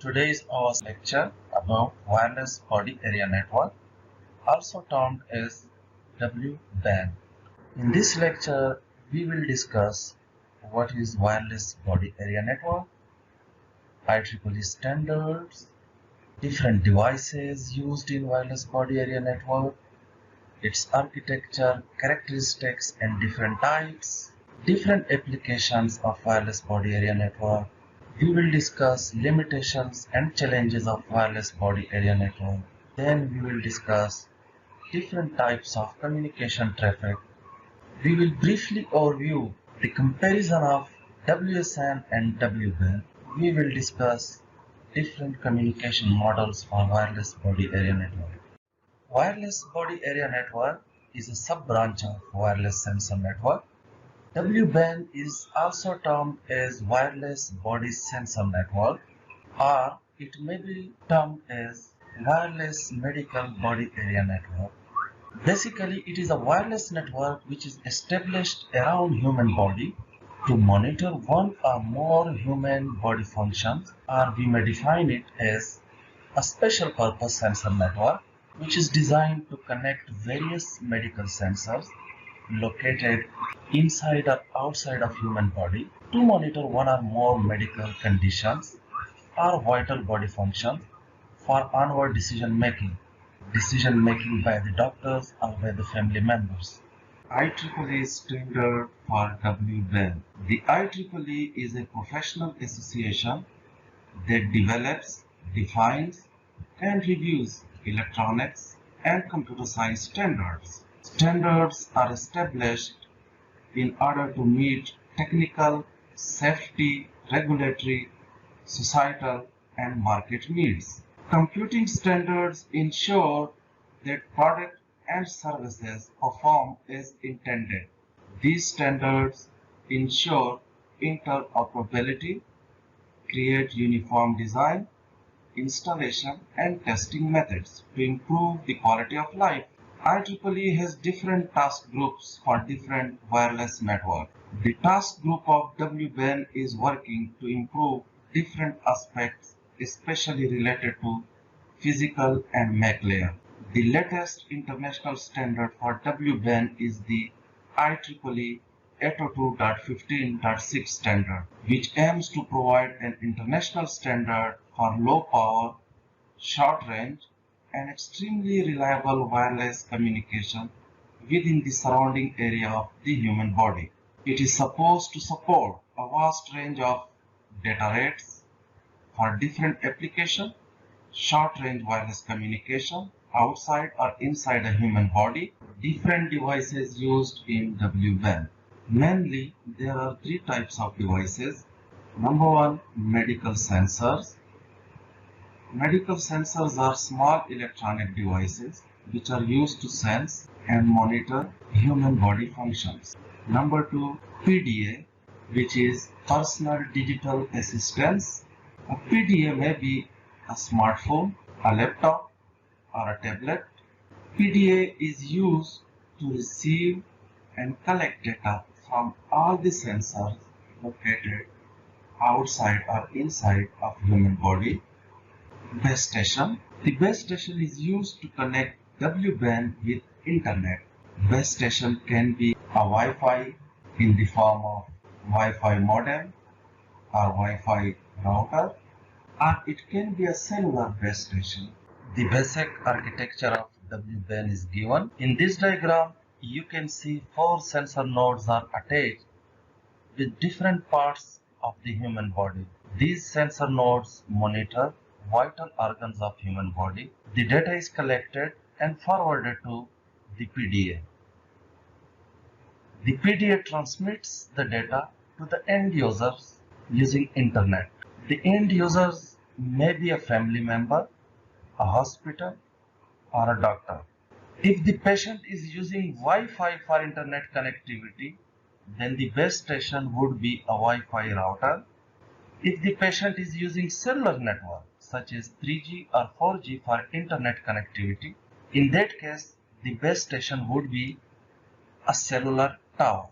Today is our lecture about wireless body area network, also termed as WBAN. In this lecture, we will discuss what is wireless body area network, IEEE standards, different devices used in wireless body area network, its architecture, characteristics and different types, different applications of wireless body area network. We will discuss limitations and challenges of wireless body area network. Then we will discuss different types of communication traffic. We will briefly overview the comparison of WSN and WBAN. We will discuss different communication models for wireless body area network. Wireless body area network is a sub-branch of wireless sensor network. WBAN is also termed as wireless body sensor network, or it may be termed as wireless medical body area network. Basically, it is a wireless network which is established around human body to monitor one or more human body functions, or we may define it as a special purpose sensor network which is designed to connect various medical sensors located inside or outside of human body to monitor one or more medical conditions or vital body functions for onward decision making by the doctors or by the family members. IEEE standard for WBAN. The IEEE is a professional association that develops, defines, and reviews electronics and computer science standards. Standards are established in order to meet technical, safety, regulatory, societal, and market needs. Computing standards ensure that products and services perform as intended. These standards ensure interoperability, create uniform design, installation, and testing methods to improve the quality of life. IEEE has different task groups for different wireless networks. The task group of WBAN is working to improve different aspects, especially related to physical and MAC layer. The latest international standard for WBAN is the IEEE 802.15.6 standard, which aims to provide an international standard for low power, short range, and extremely reliable wireless communication within the surrounding area of the human body. It is supposed to support a vast range of data rates for different applications, short-range wireless communication outside or inside a human body, different devices used in WBAN. Mainly, there are three types of devices. Number one, medical sensors. Medical sensors are small electronic devices which are used to sense and monitor human body functions. Number two, PDA, which is personal digital assistance. A PDA may be a smartphone, a laptop, or a tablet. PDA is used to receive and collect data from all the sensors located outside or inside of human body. Base station. The base station is used to connect WBAN with internet. Base station can be a Wi-Fi in the form of Wi-Fi modem or Wi-Fi router, or it can be a cellular base station. The basic architecture of WBAN is given. In this diagram, you can see 4 sensor nodes are attached with different parts of the human body. These sensor nodes monitor vital organs of human body. The data is collected and forwarded to the PDA. The PDA transmits the data to the end users using internet. The end users may be a family member, a hospital, or a doctor. If the patient is using Wi-Fi for internet connectivity, then the base station would be a Wi-Fi router. If the patient is using cellular network, such as 3G or 4G for internet connectivity, in that case, the base station would be a cellular tower.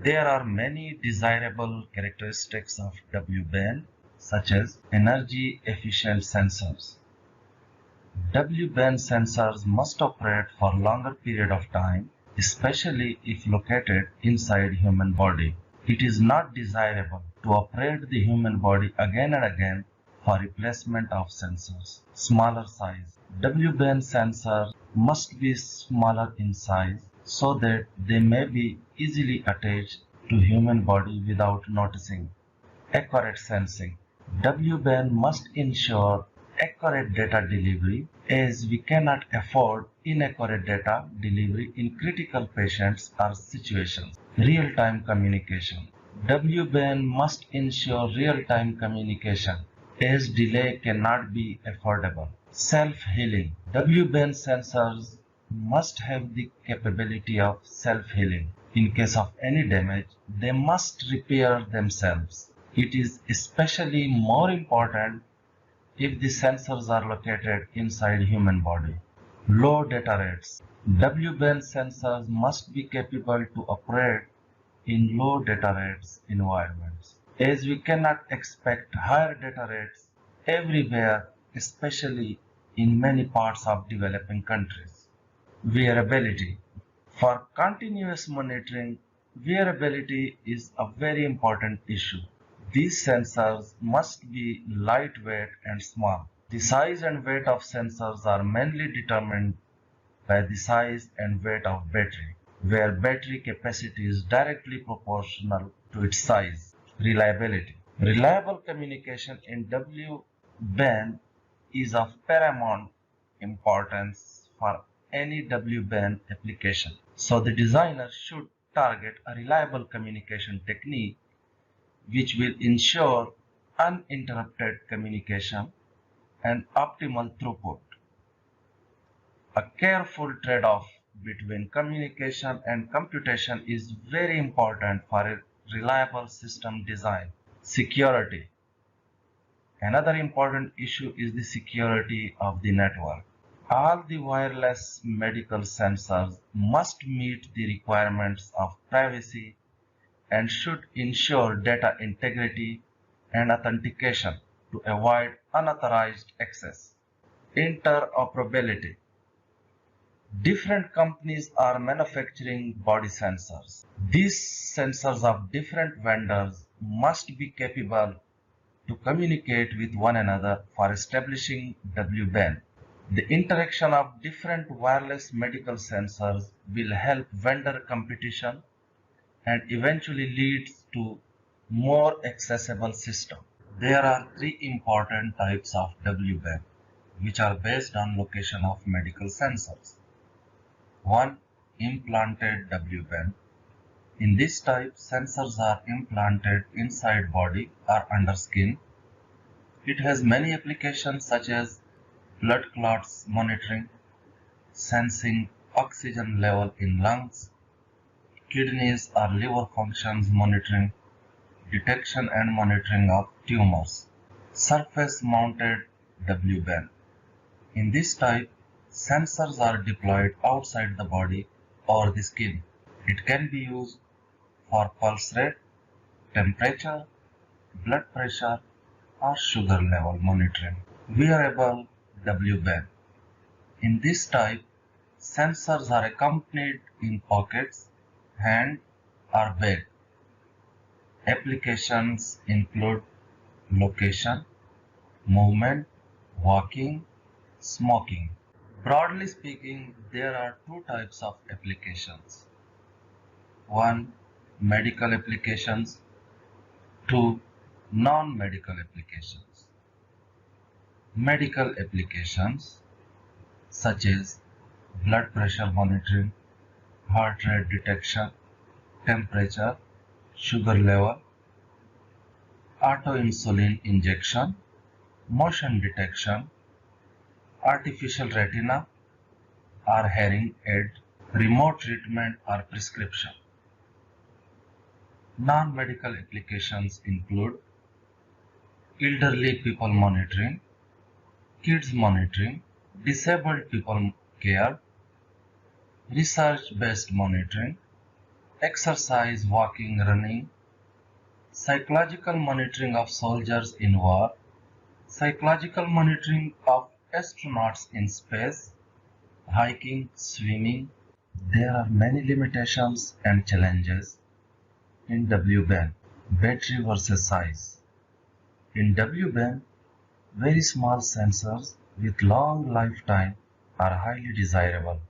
There are many desirable characteristics of WBAN. such as energy efficient sensors. W-band sensors must operate for longer period of time, especially if located inside human body. It is not desirable to operate the human body again and again for replacement of sensors. Smaller size. W-band sensors must be smaller in size so that they may be easily attached to human body without noticing. Accurate sensing. W-band must ensure accurate data delivery, as we cannot afford inaccurate data delivery in critical patients or situations. Real-time communication. W-band must ensure real-time communication, as delay cannot be affordable. Self-healing. W-band sensors must have the capability of self-healing. In case of any damage, they must repair themselves. It is especially more important if the sensors are located inside human body. Low data rates. W-band sensors must be capable to operate in low data rates environments, as we cannot expect higher data rates everywhere, especially in many parts of developing countries. Wearability. For continuous monitoring, wearability is a very important issue. These sensors must be lightweight and small. The size and weight of sensors are mainly determined by the size and weight of battery, where battery capacity is directly proportional to its size. Reliability. Reliable communication in W-band is of paramount importance for any W-band application. So the designer should target a reliable communication technique which will ensure uninterrupted communication and optimal throughput. A careful trade-off between communication and computation is very important for a reliable system design. Security. Another important issue is the security of the network. All the wireless medical sensors must meet the requirements of privacy and should ensure data integrity and authentication to avoid unauthorized access. Interoperability. Different companies are manufacturing body sensors. These sensors of different vendors must be capable to communicate with one another for establishing W-band. The interaction of different wireless medical sensors will help vendor competition and eventually leads to more accessible system. There are three important types of W-band, which are based on location of medical sensors. 1. Implanted W-band. In this type, sensors are implanted inside body or under skin. It has many applications such as blood clots monitoring, sensing oxygen level in lungs, kidneys or liver functions monitoring, detection and monitoring of tumors. Surface mounted W-band. In this type, sensors are deployed outside the body or the skin. It can be used for pulse rate, temperature, blood pressure, or sugar level monitoring. Wearable W-band. In this type, sensors are accompanied in pockets, hand, or bag. Applications include location, movement, walking, smoking. Broadly speaking, there are two types of applications. 1. Medical applications. 2. Non-medical applications. Medical applications such as blood pressure monitoring, heart rate detection, temperature, sugar level, auto-insulin injection, motion detection, artificial retina or hearing aid, remote treatment or prescription. Non-medical applications include elderly people monitoring, kids monitoring, disabled people care, research-based monitoring, exercise, walking, running, Psychological monitoring of soldiers in war, psychological monitoring of astronauts in space, hiking, swimming. There are many limitations and challenges in WBAN. Battery versus size. In WBAN, very small sensors with long lifetime are highly desirable.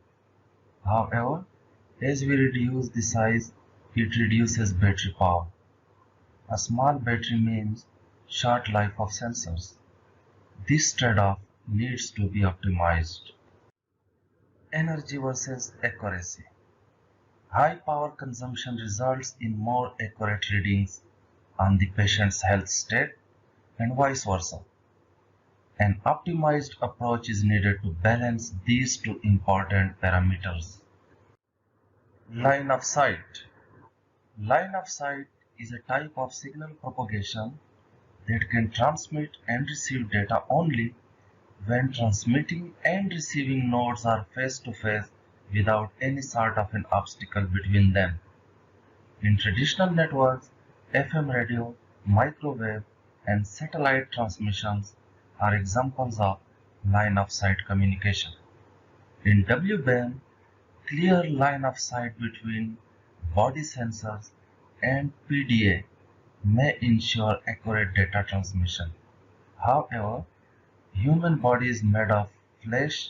However, as we reduce the size, it reduces battery power. A small battery means short life of sensors. This trade-off needs to be optimized. Energy versus accuracy. High power consumption results in more accurate readings on the patient's health state and vice versa. An optimized approach is needed to balance these two important parameters. Line of sight. Line of sight is a type of signal propagation that can transmit and receive data only when transmitting and receiving nodes are face to face without any sort of an obstacle between them. In traditional networks, FM radio, microwave, and satellite transmissions are examples of line of sight communication. In WBAN, clear line of sight between body sensors and PDA may ensure accurate data transmission. However, human body is made of flesh,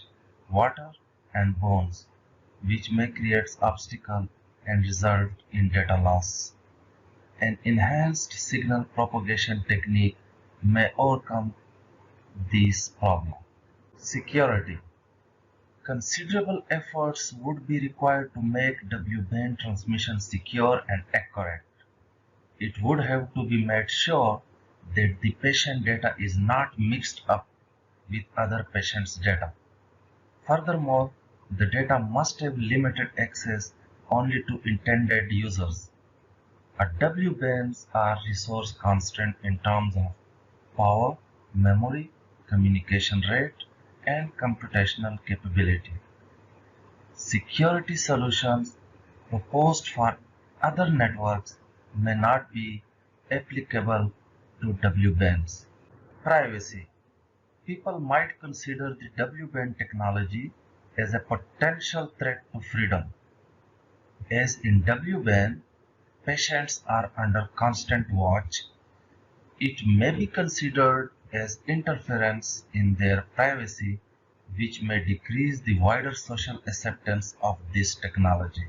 water, and bones, which may create obstacles and result in data loss. An enhanced signal propagation technique may overcome this problem. Security. Considerable efforts would be required to make WBAN transmission secure and accurate. It would have to be made sure that the patient data is not mixed up with other patients' data. Furthermore, the data must have limited access only to intended users. WBANs are resource constrained in terms of power, memory, communication rate, and computational capability. Security solutions proposed for other networks may not be applicable to WBANs. Privacy. People might consider the WBAN technology as a potential threat to freedom. As in WBAN, patients are under constant watch, it may be considered as interference in their privacy, which may decrease the wider social acceptance of this technology.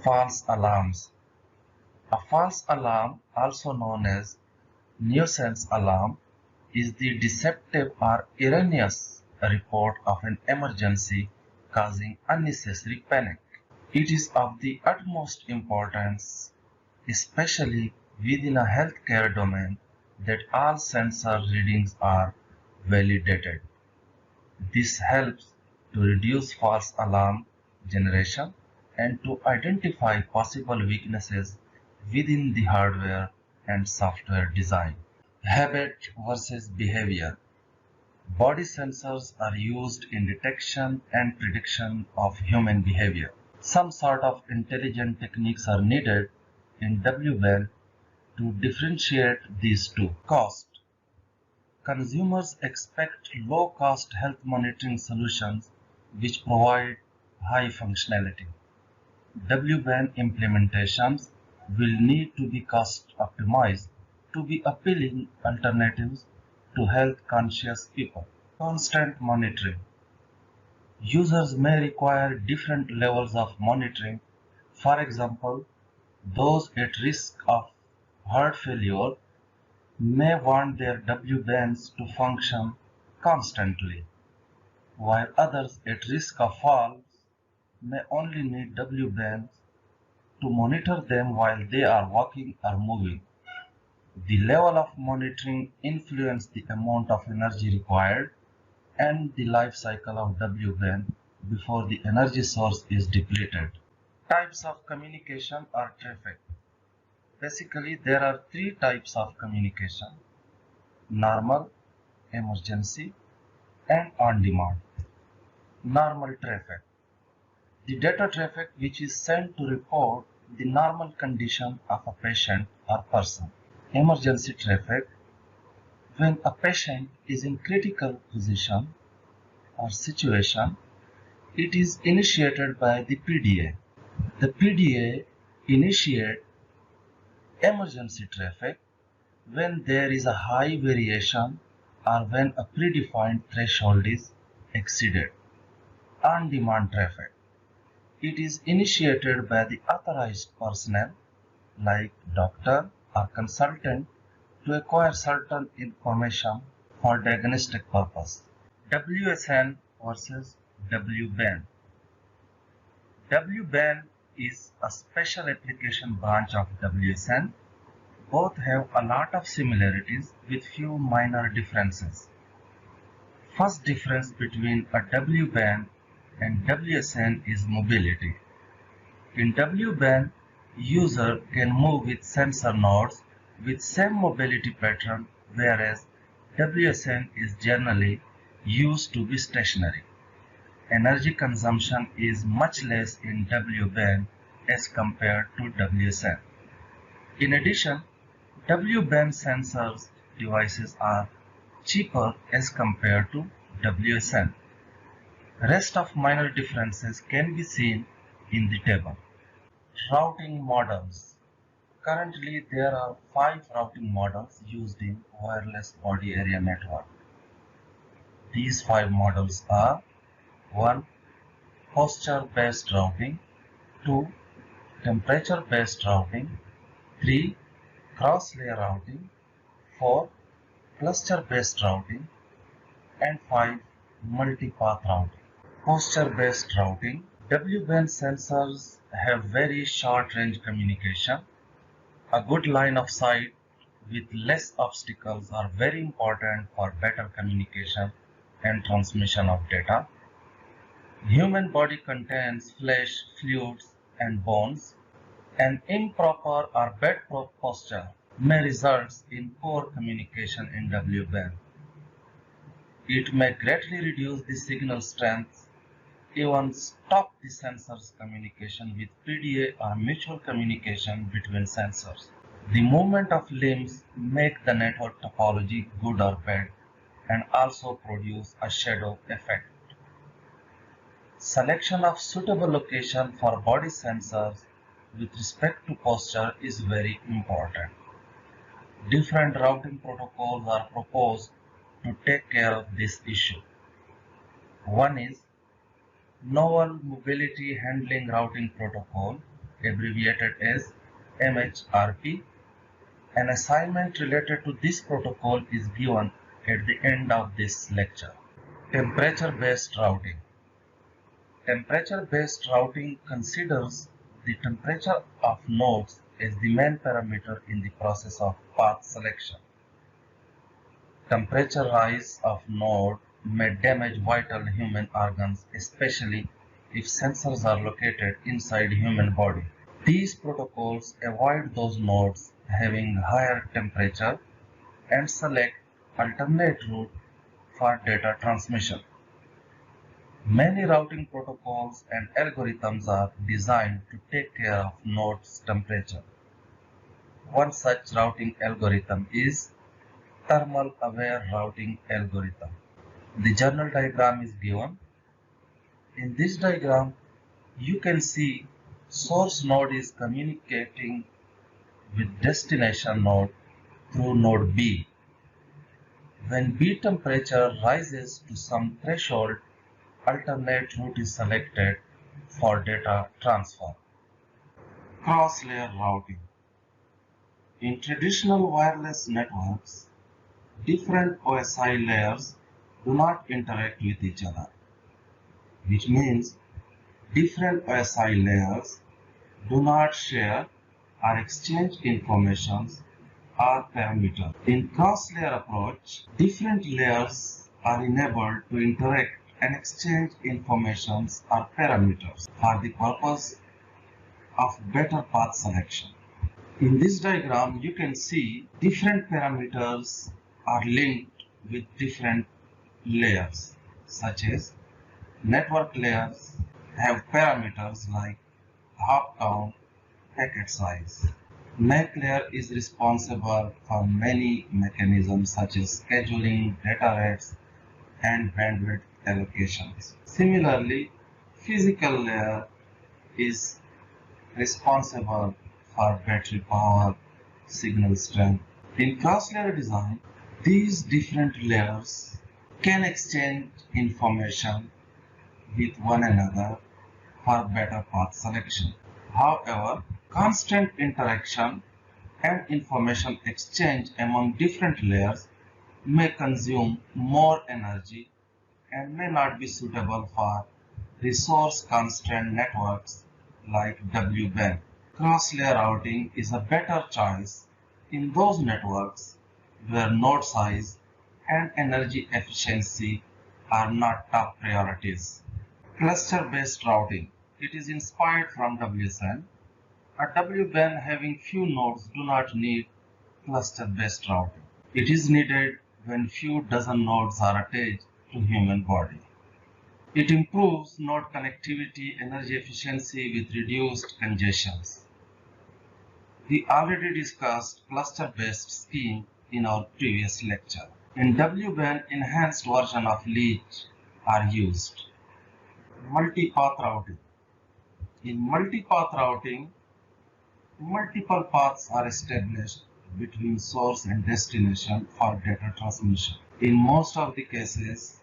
False alarms. A false alarm, also known as nuisance alarm, is the deceptive or erroneous report of an emergency causing unnecessary panic. It is of the utmost importance, especially within a healthcare domain, that all sensor readings are validated. This helps to reduce false alarm generation and to identify possible weaknesses within the hardware and software design. Habit versus behavior. Body sensors are used in detection and prediction of human behavior. Some sort of intelligent techniques are needed in WBAN to differentiate these two. Cost. Consumers expect low-cost health monitoring solutions which provide high functionality. WBAN implementations will need to be cost optimized to be appealing alternatives to health-conscious people. Constant monitoring. Users may require different levels of monitoring. For example, those at risk of heart failure may want their WBANs to function constantly, while others at risk of falls may only need WBANs to monitor them while they are walking or moving. The level of monitoring influences the amount of energy required and the life cycle of WBAN before the energy source is depleted. Types of communication or traffic. Basically, there are three types of communication: normal, emergency, and on-demand. Normal traffic. The data traffic which is sent to report the normal condition of a patient or person. Emergency traffic. When a patient is in critical position or situation, it is initiated by the PDA. The PDA initiates emergency traffic when there is a high variation or when a predefined threshold is exceeded. On-demand traffic. It is initiated by the authorized personnel like doctor or consultant to acquire certain information for diagnostic purpose. WSN versus WBAN. WBAN is a special application branch of WSN. Both have a lot of similarities with few minor differences. First difference between a WBAN and WSN is mobility. In WBAN, user can move with sensor nodes with same mobility pattern, whereas WSN is generally used to be stationary. Energy consumption is much less in WBAN as compared to WSN. In addition, WBAN sensors devices are cheaper as compared to WSN. Rest of minor differences can be seen in the table. Routing models. Currently, there are 5 routing models used in wireless body area network. These 5 models are 1. Posture-based routing, 2. Temperature-based routing, 3. Cross-layer routing, 4. Cluster-based routing, and 5. Multi-path routing. Posture-based routing. WBAN sensors have very short range communication. A good line of sight with less obstacles are very important for better communication and transmission of data. Human body contains flesh, fluids, and bones. An improper or bad posture may result in poor communication in WBAN. It may greatly reduce the signal strength, even stop the sensors communication with PDA or mutual communication between sensors. The movement of limbs make the network topology good or bad and also produce a shadow effect. Selection of suitable location for body sensors with respect to posture is very important. Different routing protocols are proposed to take care of this issue. One is Novel Mobility Handling Routing Protocol, abbreviated as MHRP. An assignment related to this protocol is given at the end of this lecture. Temperature-based routing. Temperature-based routing considers the temperature of nodes as the main parameter in the process of path selection. Temperature rise of node may damage vital human organs, especially if sensors are located inside human body. These protocols avoid those nodes having higher temperature and select alternate route for data transmission. Many routing protocols and algorithms are designed to take care of nodes' temperature. One such routing algorithm is Thermal Aware Routing Algorithm. The journal diagram is given. In this diagram, you can see source node is communicating with destination node through node B. When B temperature rises to some threshold, alternate route is selected for data transfer. Cross-layer routing. In traditional wireless networks, different OSI layers do not interact with each other, which means different OSI layers do not share or exchange information or parameters. In cross-layer approach, different layers are enabled to interact and exchange information or parameters for the purpose of better path selection. In this diagram, you can see different parameters are linked with different layers, such as network layers have parameters like hop count, packet size. MAC layer is responsible for many mechanisms such as scheduling, data rates, and bandwidth allocations. Similarly, physical layer is responsible for battery power, signal strength. In cross-layer design, these different layers can exchange information with one another for better path selection. However, constant interaction and information exchange among different layers may consume more energy and may not be suitable for resource-constrained networks like WBAN. Cross-layer routing is a better choice in those networks where node size and energy efficiency are not top priorities. Cluster-based routing. It is inspired from WSN. A WBAN having few nodes do not need cluster-based routing. It is needed when few dozen nodes are attached to human body. It improves node connectivity, energy efficiency with reduced congestions. We already discussed cluster-based scheme in our previous lecture. In WBAN, enhanced version of Leech are used. Multipath routing. In multipath routing, multiple paths are established between source and destination for data transmission. In most of the cases,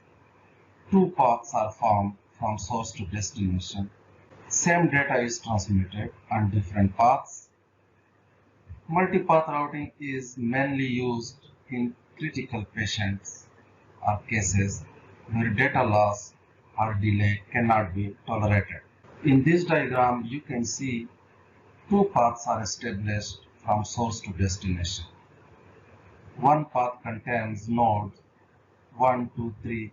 two paths are formed from source to destination. Same data is transmitted on different paths. Multipath routing is mainly used in critical patients or cases where data loss or delay cannot be tolerated. In this diagram, you can see two paths are established from source to destination. One path contains nodes 1, 2, 3,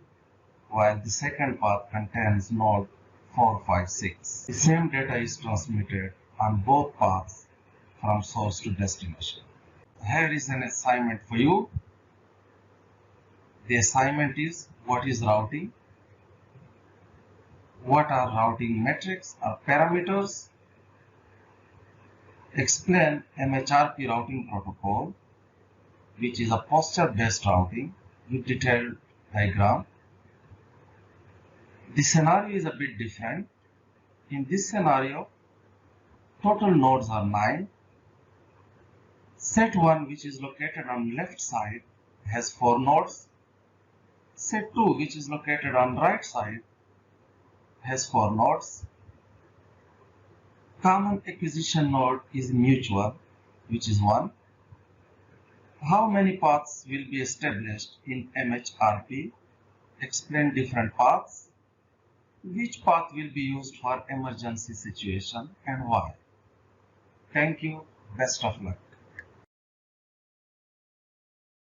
while the second path contains node 4, 5, 6. The same data is transmitted on both paths from source to destination. Here is an assignment for you. The assignment is, what is routing? What are routing metrics or parameters? Explain MHRP routing protocol, which is a posture-based routing with detailed diagram. The scenario is a bit different. In this scenario, total nodes are 9. Set 1, which is located on left side, has 4 nodes. Set 2, which is located on right side, has 4 nodes. Common acquisition node is mutual, which is 1. How many paths will be established in MHRP? Explain different paths. Which path will be used for emergency situation and why? Thank you. Best of luck.